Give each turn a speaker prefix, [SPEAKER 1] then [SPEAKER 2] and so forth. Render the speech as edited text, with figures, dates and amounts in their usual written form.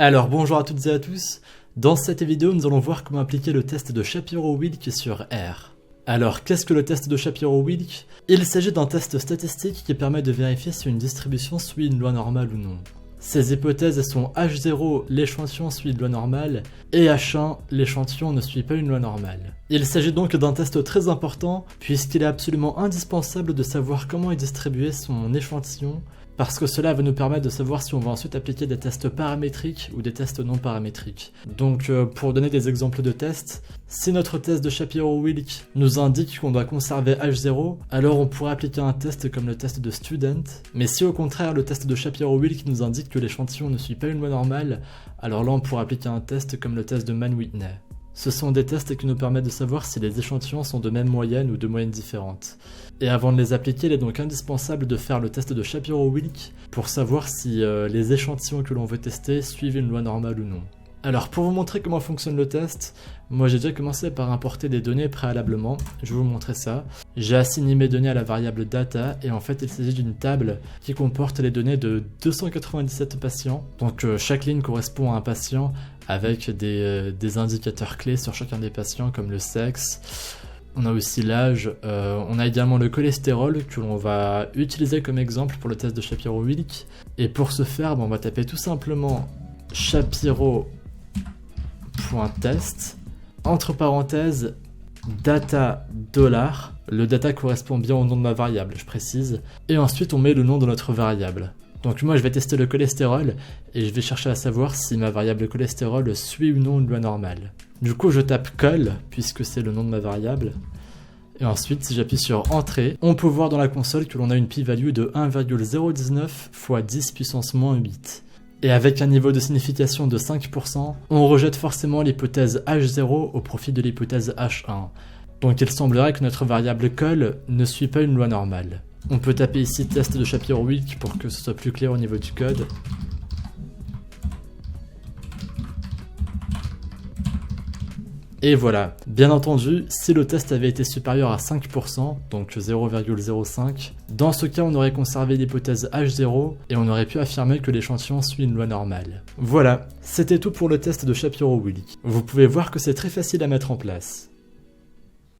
[SPEAKER 1] Alors bonjour à toutes et à tous, dans cette vidéo nous allons voir comment appliquer le test de Shapiro-Wilk sur R. Alors qu'est-ce que le test de Shapiro-Wilk? Il s'agit d'un test statistique qui permet de vérifier si une distribution suit une loi normale ou non. Ces hypothèses sont H0, l'échantillon suit une loi normale, et H1, l'échantillon ne suit pas une loi normale. Il s'agit donc d'un test très important, puisqu'il est absolument indispensable de savoir comment est distribué son échantillon, parce que cela va nous permettre de savoir si on va ensuite appliquer des tests paramétriques ou des tests non paramétriques. Donc pour donner des exemples de tests, si notre test de Shapiro-Wilk nous indique qu'on doit conserver H0, alors on pourrait appliquer un test comme le test de Student, mais si au contraire le test de Shapiro-Wilk nous indique que l'échantillon ne suit pas une loi normale, alors là on pourrait appliquer un test comme le test de Mann-Whitney. Ce sont des tests qui nous permettent de savoir si les échantillons sont de même moyenne ou de moyennes différentes. Et avant de les appliquer, il est donc indispensable de faire le test de Shapiro-Wilk pour savoir si les échantillons que l'on veut tester suivent une loi normale ou non. Alors pour vous montrer comment fonctionne le test, moi j'ai déjà commencé par importer des données préalablement, je vais vous montrer ça. J'ai assigné mes données à la variable data et en fait il s'agit d'une table qui comporte les données de 297 patients. Donc chaque ligne correspond à un patient avec des indicateurs clés sur chacun des patients comme le sexe. On a aussi l'âge, on a également le cholestérol que l'on va utiliser comme exemple pour le test de Shapiro-Wilk. Et pour ce faire, on va taper tout simplement Shapiro.test, entre parenthèses, data $, le data correspond bien au nom de ma variable, je précise, et ensuite on met le nom de notre variable. Donc moi je vais tester le cholestérol et je vais chercher à savoir si ma variable cholestérol suit ou non une loi normale. Du coup je tape col puisque c'est le nom de ma variable. Et ensuite si j'appuie sur entrée, on peut voir dans la console que l'on a une p-value de 1,019 x 10 puissance moins 8. Et avec un niveau de signification de 5%, on rejette forcément l'hypothèse H0 au profit de l'hypothèse H1. Donc il semblerait que notre variable col ne suit pas une loi normale. On peut taper ici test de Shapiro-Wilk pour que ce soit plus clair au niveau du code. Et voilà, bien entendu, si le test avait été supérieur à 5%, donc 0,05, dans ce cas on aurait conservé l'hypothèse H0 et on aurait pu affirmer que l'échantillon suit une loi normale. Voilà, c'était tout pour le test de Shapiro-Wilk. Vous pouvez voir que c'est très facile à mettre en place.